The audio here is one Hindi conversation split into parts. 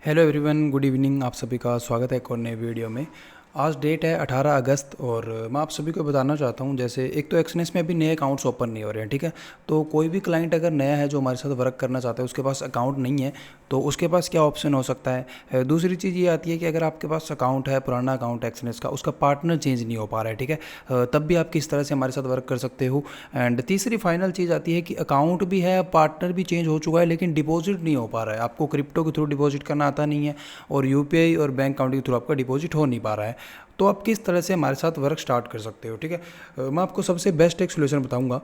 Hello everyone, good evening. आप सभी का स्वागत है एक और नए वीडियो में। आज डेट है 18 अगस्त और मैं आप सभी को बताना चाहता हूं, जैसे एक तो एक्सनेस में अभी नए अकाउंट्स ओपन नहीं हो रहे हैं, ठीक है। तो कोई भी क्लाइंट अगर नया है जो हमारे साथ वर्क करना चाहता है, उसके पास अकाउंट नहीं है, तो उसके पास क्या ऑप्शन हो सकता है। दूसरी चीज़ ये आती है कि अगर आपके पास अकाउंट है, पुराना अकाउंट एक्सनेस का, उसका पार्टनर चेंज नहीं हो पा रहा है, ठीक है। तब भी आप किस तरह से हमारे साथ वर्क कर सकते हो। एंड तीसरी फाइनल चीज़ आती है कि अकाउंट भी है, पार्टनर भी चेंज हो चुका है, लेकिन डिपॉजिट नहीं हो पा रहा है। आपको क्रिप्टो के थ्रू डिपॉजिट करना आता नहीं है और यूपीआई और बैंक अकाउंट के थ्रू आपका डिपॉजिट हो नहीं पा रहा है। तो आप किस तरह से हमारे साथ वर्क स्टार्ट कर सकते हो, ठीक है। मैं आपको सबसे बेस्ट एक सोल्यूशन बताऊंगा।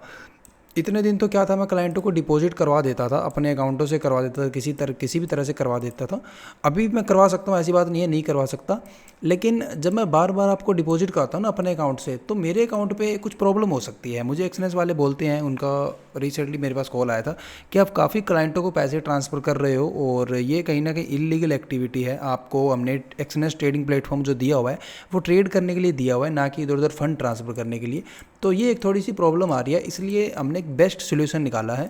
इतने दिन तो क्या था, मैं क्लाइंटों को डिपॉजिट करवा देता था, अपने अकाउंटों से करवा देता था, किसी भी तरह से करवा देता था। अभी भी मैं करवा सकता हूँ, ऐसी बात नहीं है नहीं करवा सकता। लेकिन जब मैं बार बार आपको डिपॉजिट कराता हूँ ना अपने अकाउंट से, तो मेरे अकाउंट पे कुछ प्रॉब्लम हो सकती है। मुझे एक्सनेस वाले बोलते हैं, उनका रिसेंटली मेरे पास कॉल आया था कि आप काफ़ी क्लाइंटों को पैसे ट्रांसफ़र कर रहे हो और ये कहीं ना कहीं इलीगल एक्टिविटी है। आपको हमने एक्सनेस ट्रेडिंग प्लेटफॉर्म जो दिया हुआ है वो ट्रेड करने के लिए दिया हुआ है, ना कि इधर उधर फंड ट्रांसफ़र करने के लिए। तो ये एक थोड़ी सी प्रॉब्लम आ रही है, इसलिए हमने एक बेस्ट सोल्यूशन निकाला है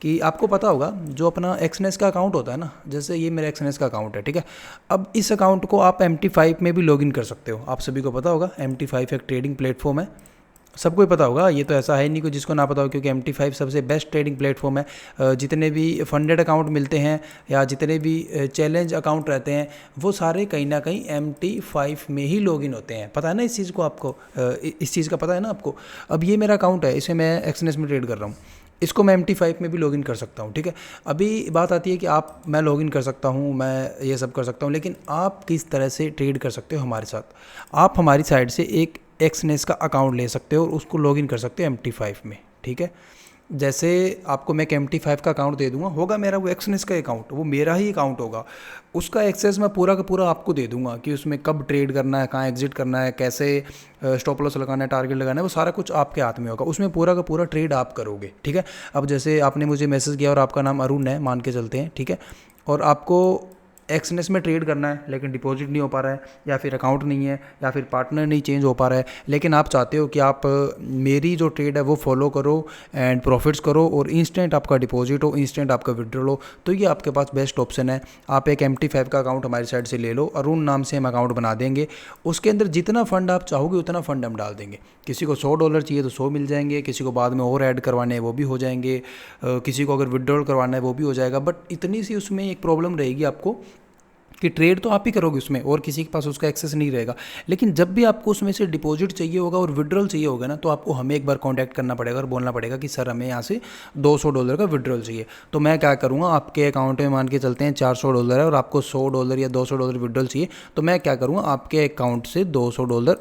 कि आपको पता होगा जो अपना एक्सनेस का अकाउंट होता है ना, जैसे ये मेरा एक्सनेस का अकाउंट है, ठीक है। अब इस अकाउंट को आप MT5 में भी लॉगिन कर सकते हो। आप सभी को पता होगा MT5 एक ट्रेडिंग प्लेटफॉर्म है, सबको ही पता होगा। ये तो ऐसा है नहीं कोई जिसको ना पता हो, क्योंकि MT5 सबसे बेस्ट ट्रेडिंग प्लेटफॉर्म है। जितने भी फंडेड अकाउंट मिलते हैं या जितने भी चैलेंज अकाउंट रहते हैं, वो सारे कहीं ना कहीं MT5 में ही लॉगिन होते हैं। पता है ना इस चीज़ को आपको, इस चीज़ का पता है ना आपको। अब ये मेरा अकाउंट है, इसे मैं एक्सनेस में ट्रेड कर रहा हूँ, इसको मैं MT5 में भी लॉगिन कर सकता हूँ, ठीक है। अभी बात आती है कि मैं लॉगिन कर सकता हूँ, मैं ये सब कर सकता हूँ, लेकिन आप किस तरह से ट्रेड कर सकते हो हमारे साथ। आप हमारी साइड से एक एक्सनेस का अकाउंट ले सकते हो और उसको लॉगिन कर सकते हो MT5 में, ठीक है। जैसे आपको मैं एक MT5 का अकाउंट दे दूंगा, होगा मेरा वो एक्सनेस का अकाउंट, वो मेरा ही अकाउंट होगा। उसका एक्सेस मैं पूरा का पूरा आपको दे दूंगा कि उसमें कब ट्रेड करना है, कहाँ एग्जिट करना है, कैसे स्टॉप लॉस लगाना है, टारगेट लगाना है, वो सारा कुछ आपके हाथ में होगा। उसमें पूरा का पूरा ट्रेड आप करोगे, ठीक है। अब जैसे आपने मुझे मैसेज किया और आपका नाम अरुण है, मान के चलते हैं, ठीक है। और आपको एक्सनेस में ट्रेड करना है, लेकिन डिपॉजिट नहीं हो पा रहा है, या फिर अकाउंट नहीं है, या फिर पार्टनर नहीं चेंज हो पा रहा है, लेकिन आप चाहते हो कि आप मेरी जो ट्रेड है वो फॉलो करो एंड प्रॉफिट्स करो और इंस्टेंट आपका डिपॉजिट हो, इंस्टेंट आपका विड्रॉल हो, तो ये आपके पास बेस्ट ऑप्शन है। आप एक MT5 का अकाउंट हमारी साइड से ले लो, अरुण नाम से हम अकाउंट बना देंगे। उसके अंदर जितना फंड आप चाहोगे उतना फंड हम डाल देंगे। किसी को $100 चाहिए तो 100 मिल जाएंगे, किसी को बाद में और ऐड करवाने हैं वो भी हो जाएंगे, किसी को अगर विड्रॉल करवाना है वो भी हो जाएगा। बट इतनी सी उसमें एक प्रॉब्लम रहेगी आपको कि ट्रेड तो आप ही करोगे उसमें और किसी के पास उसका एक्सेस नहीं रहेगा। लेकिन जब भी आपको उसमें से डिपॉजिट चाहिए होगा और विड्रॉल चाहिए होगा ना, तो आपको हमें एक बार कांटेक्ट करना पड़ेगा और बोलना पड़ेगा कि सर हमें यहाँ से $200 का विड्रॉल चाहिए। तो मैं क्या करूँगा, आपके अकाउंट में मान के चलते हैं $400 है और आपको $100 या $200 विड्रॉल चाहिए, तो मैं क्या करूँगा, आपके अकाउंट से $200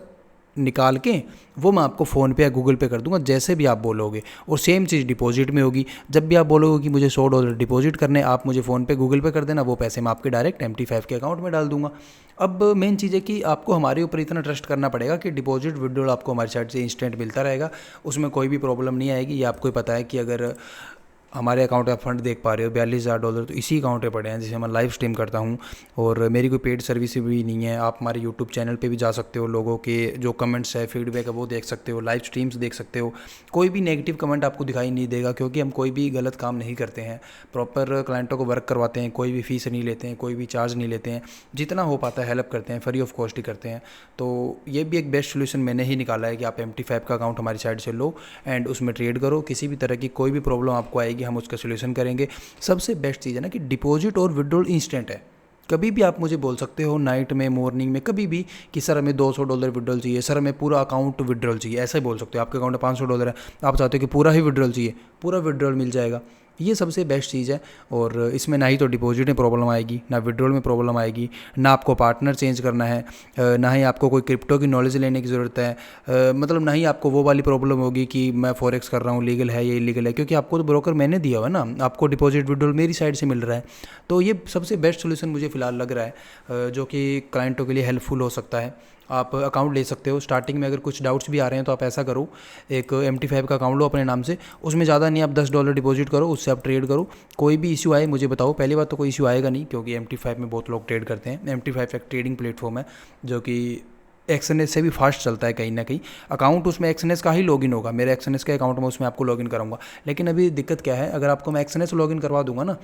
निकाल के वो मैं आपको फ़ोन पे या गूगल पे कर दूंगा, जैसे भी आप बोलोगे। और सेम चीज़ डिपॉजिट में होगी। जब भी आप बोलोगे कि मुझे $100 डिपॉजिट करने, आप मुझे फ़ोन पे गूगल पे कर देना, वो पैसे मैं आपके डायरेक्ट MT5 के अकाउंट में डाल दूंगा। अब मेन चीज़ है कि आपको हमारे ऊपर इतना ट्रस्ट करना पड़ेगा कि डिपॉजिट विड्रॉल आपको हमारी साइड से इंस्टेंट मिलता रहेगा, उसमें कोई भी प्रॉब्लम नहीं आएगी। ये आपको ही पता है कि अगर हमारे अकाउंट में फंड देख पा रहे हो $42,000, तो इसी अकाउंट पे पड़े हैं जिसे मैं लाइव स्ट्रीम करता हूँ। और मेरी कोई पेड सर्विस भी नहीं है। आप हमारे यूट्यूब चैनल पे भी जा सकते हो, लोगों के जो कमेंट्स है, फीडबैक है, वो देख सकते हो, लाइव स्ट्रीम्स देख सकते हो। कोई भी नेगेटिव कमेंट आपको दिखाई नहीं देगा, क्योंकि हम कोई भी गलत काम नहीं करते हैं, प्रॉपर क्लाइंटों को वर्क करवाते हैं, कोई भी फीस नहीं लेते हैं, कोई भी चार्ज नहीं लेते हैं, जितना हो पाता है हेल्प करते हैं, फ्री ऑफ कॉस्ट ही करते हैं। तो ये भी एक बेस्ट सोल्यूशन मैंने ही निकाला है कि आप MT5 का अकाउंट हमारी साइड से लो एंड उसमें ट्रेड करो। किसी भी तरह की कोई भी प्रॉब्लम आपको आएगी, हम उसका सोल्यूशन करेंगे। सबसे बेस्ट चीज़ है ना कि डिपॉजिट और विड्रॉल इंस्टेंट है। कभी भी आप मुझे बोल सकते हो, नाइट में, मॉर्निंग में, कभी भी, कि सर हमें $200 विड्रॉल चाहिए, सर हमें पूरा अकाउंट विड्रॉल चाहिए, ऐसा ही बोल सकते हो। आपके अकाउंट में $500 है, आप चाहते हो कि पूरा ही विड्रॉल चाहिए, पूरा विड्रॉल मिल जाएगा। ये सबसे बेस्ट चीज़ है। और इसमें ना ही तो डिपॉजिट में प्रॉब्लम आएगी, ना विड्रॉल में प्रॉब्लम आएगी, ना आपको पार्टनर चेंज करना है, ना ही आपको कोई क्रिप्टो की नॉलेज लेने की ज़रूरत है, मतलब ना ही आपको वो वाली प्रॉब्लम होगी कि मैं फॉरेक्स कर रहा हूँ, लीगल है या इलीगल है, क्योंकि आपको तो ब्रोकर मैंने दिया हुआ है ना, आपको डिपॉजिट विड्रॉल मेरी साइड से मिल रहा है। तो ये सबसे बेस्ट सोल्यूशन मुझे फ़िलहाल लग रहा है, जो कि क्लाइंटों के लिए हेल्पफुल हो सकता है। आप अकाउंट ले सकते हो। स्टार्टिंग में अगर कुछ डाउट्स भी आ रहे हैं तो आप ऐसा करो, एक MT5 का अकाउंट लो अपने नाम से, उसमें ज़्यादा नहीं, आप $10 डिपॉजिट करो, उससे आप ट्रेड करो। कोई भी इशू आए मुझे बताओ। पहली बात तो कोई इशू आएगा नहीं, क्योंकि MT5 में बहुत लोग ट्रेड करते हैं। MT5 एक ट्रेडिंग प्लेटफॉर्म है जो कि एक्सएनएस से भी फास्ट चलता है कहीं ना कहीं। अकाउंट उसमें एक्सएनएस का ही लॉगिन होगा, मेरे एक्सएनएस के अकाउंट में उसमें आपको लॉगिन कराऊंगा। लेकिन अभी दिक्कत क्या है, अगर आपको मैं एक्सएनएस लॉगिन करवा दूंगा ना,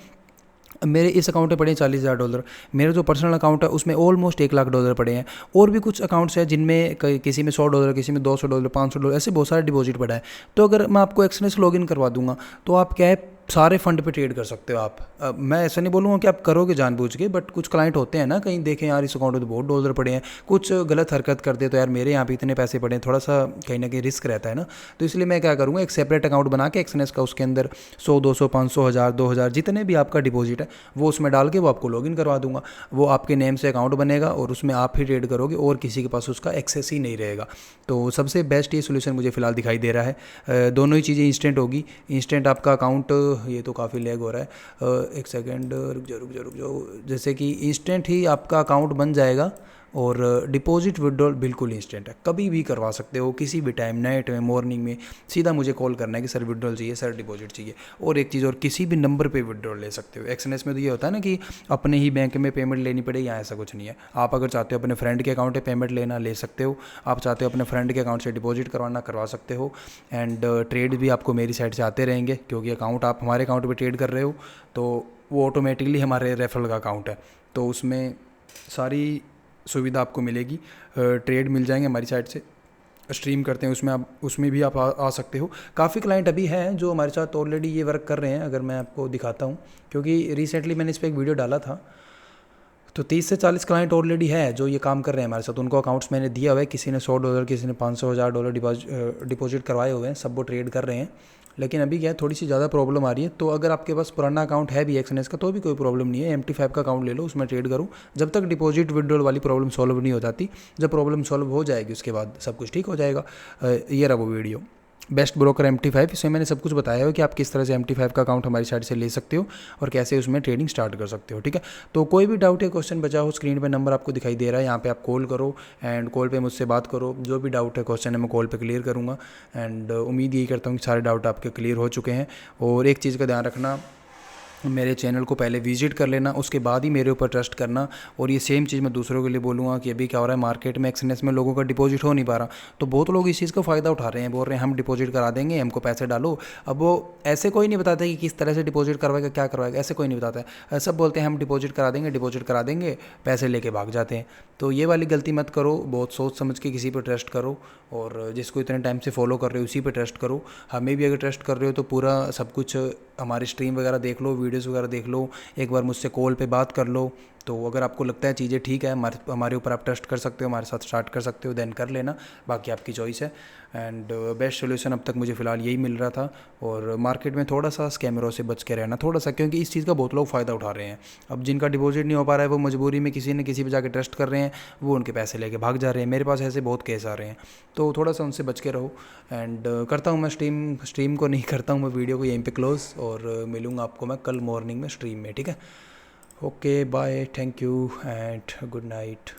मेरे इस अकाउंट में पड़े हैं $40,000, मेरा जो पर्सनल अकाउंट है उसमें ऑलमोस्ट $1,00,000 पड़े हैं। और भी कुछ अकाउंट्स हैं जिनमें किसी में $100, किसी में $200, $500, ऐसे बहुत सारे डिपॉजिट पड़ा है। तो अगर मैं आपको एक्सएनएस लॉगिन करवा दूंगा तो आप क्या है सारे फंड पे ट्रेड कर सकते हो आप। मैं ऐसा नहीं बोलूँगा कि आप करोगे जानबूझ के, बट कुछ क्लाइंट होते हैं ना, कहीं देखें यार इस अकाउंट में तो बहुत डॉलर पड़े हैं, कुछ गलत हरकत कर दे तो यार मेरे यहाँ पे इतने पैसे पड़े हैं, थोड़ा सा कहीं ना कहीं रिस्क रहता है ना। तो इसलिए मैं क्या करूँगा, एक सेपरेट अकाउंट बना के एक्सएनएस का, उसके अंदर 100, 200, 500, 1000, 2000 जितने भी आपका डिपॉजिट है वो उसमें डाल के वो आपको लॉगिन करवा दूंगा। वो आपके नेम से अकाउंट बनेगा और उसमें आप ही ट्रेड करोगे और किसी के पास उसका एक्सेस ही नहीं रहेगा। तो सबसे बेस्ट ये सोल्यूशन मुझे फ़िलहाल दिखाई दे रहा है। दोनों ही चीज़ें इंस्टेंट होगी। इंस्टेंट आपका अकाउंट, ये तो काफ़ी लैग हो रहा है, एक सेकेंड, रुक जाओ। जैसे कि इंस्टेंट ही आपका अकाउंट बन जाएगा और डिपॉजिट विड्रॉल बिल्कुल इंस्टेंट है, कभी भी करवा सकते हो किसी भी टाइम, नाइट में, मॉर्निंग में, सीधा मुझे कॉल करना है कि सर विड्रॉल चाहिए, सर डिपॉजिट चाहिए। और एक चीज़ और, किसी भी नंबर पे विड्रॉल ले सकते हो। एक्सएनएस में तो ये होता है ना कि अपने ही बैंक में पेमेंट लेनी पड़े, यहाँ ऐसा कुछ नहीं है। आप अगर चाहते हो अपने फ्रेंड के अकाउंट पे पेमेंट लेना, ले सकते हो। आप चाहते हो अपने फ्रेंड के अकाउंट से डिपॉजिट करवाना, करवा सकते हो। एंड ट्रेड भी आपको मेरी साइड से आते रहेंगे, क्योंकि अकाउंट आप हमारे अकाउंट पर ट्रेड कर रहे हो तो वो ऑटोमेटिकली हमारे रेफरल का अकाउंट है, तो उसमें सारी सुविधा आपको मिलेगी। ट्रेड मिल जाएंगे हमारी साइड से, स्ट्रीम करते हैं उसमें, आप उसमें भी आप आ सकते हो। काफ़ी क्लाइंट अभी हैं जो हमारे साथ ऑलरेडी ये वर्क कर रहे हैं। अगर मैं आपको दिखाता हूँ, क्योंकि रिसेंटली मैंने इस पर एक वीडियो डाला था, तो 30 से 40 क्लाइंट ऑलरेडी है जो ये काम कर रहे हैं हमारे साथ। उनको अकाउंट्स मैंने दिया हुआ है, किसी ने $100, किसी ने $500, $1000 डिपॉजिट करवाए हुए हैं, सब वो ट्रेड कर रहे हैं। लेकिन अभी क्या है, थोड़ी सी ज़्यादा प्रॉब्लम आ रही है। तो अगर आपके पास पुराना अकाउंट है भी एक्सएनएस का तो भी कोई प्रॉब्लम नहीं है, MT5 का अकाउंट ले लो, उसमें ट्रेड करो। जब तक डिपॉजिट विड्रॉल वाली प्रॉब्लम सॉल्व नहीं हो जाती, जब प्रॉब्लम सॉल्व हो जाएगी उसके बाद सब कुछ ठीक हो जाएगा। ये रहा वो वीडियो, बेस्ट ब्रोकर MT5। इसमें मैंने सब कुछ बताया है कि आप किस तरह से MT5 का अकाउंट हमारी साइड से ले सकते हो और कैसे उसमें ट्रेडिंग स्टार्ट कर सकते हो, ठीक है। तो कोई भी डाउट या क्वेश्चन बचा हो, स्क्रीन पे नंबर आपको दिखाई दे रहा है, यहाँ पे आप कॉल करो एंड कॉल पे मुझसे बात करो। जो भी डाउट है, क्वेश्चन है, मैं कॉल पे क्लियर करूँगा। एंड उम्मीद यही करता हूँ कि सारे डाउट आपके क्लियर हो चुके हैं। और एक चीज़ का ध्यान रखना, मेरे चैनल को पहले विजिट कर लेना, उसके बाद ही मेरे ऊपर ट्रस्ट करना। और ये सेम चीज़ मैं दूसरों के लिए बोलूँगा कि अभी क्या हो रहा है मार्केट में, एक्सएनएस में लोगों का डिपॉजिट हो नहीं पा रहा, तो बहुत लोग इस चीज़ का फ़ायदा उठा रहे हैं, बोल रहे हैं हम डिपॉजिट करा देंगे, हमको पैसे डालो। अब वो ऐसे कोई नहीं बताता कि किस तरह से डिपॉजिट करवाएगा, क्या करवाएगा, ऐसे कोई नहीं बताता है। सब बोलते हैं हम डिपॉजिट करा देंगे, डिपॉजिट करा देंगे, पैसे लेके भाग जाते हैं। तो ये वाली गलती मत करो, बहुत सोच समझ के किसी पर ट्रस्ट करो, और जिसको इतने टाइम से फॉलो कर रहे हो उसी पर ट्रस्ट करो। हमें भी अगर ट्रस्ट कर रहे हो तो पूरा सब कुछ, हमारी स्ट्रीम वगैरह देख लो, वीडियोस वगैरह देख लो, एक बार मुझसे कॉल पे बात कर लो। तो अगर आपको लगता है चीज़ें ठीक है, हमारे ऊपर आप ट्रस्ट कर सकते हो, हमारे साथ स्टार्ट कर सकते हो, देन कर लेना, बाकी आपकी चॉइस है। एंड बेस्ट सोल्यूशन अब तक मुझे फ़िलहाल यही मिल रहा था। और मार्केट में थोड़ा सा स्कैमरों से बच के रहना, थोड़ा सा, क्योंकि इस चीज़ का बहुत लोग फ़ायदा उठा रहे हैं। अब जिनका डिपॉजिट नहीं हो पा रहा है वो मजबूरी में किसी न किसी पे जाके ट्रस्ट कर रहे हैं, वो उनके पैसे लेके भाग जा रहे हैं। मेरे पास ऐसे बहुत केस आ रहे हैं, तो थोड़ा सा उनसे बच के रहो। एंड करता हूँ मैं स्ट्रीम को नहीं करता हूँ मैं वीडियो को यहीं पे क्लोज़, और मिलूँगा आपको मैं कल मॉर्निंग में स्ट्रीम में, ठीक है। Okay bye, thank you and good night.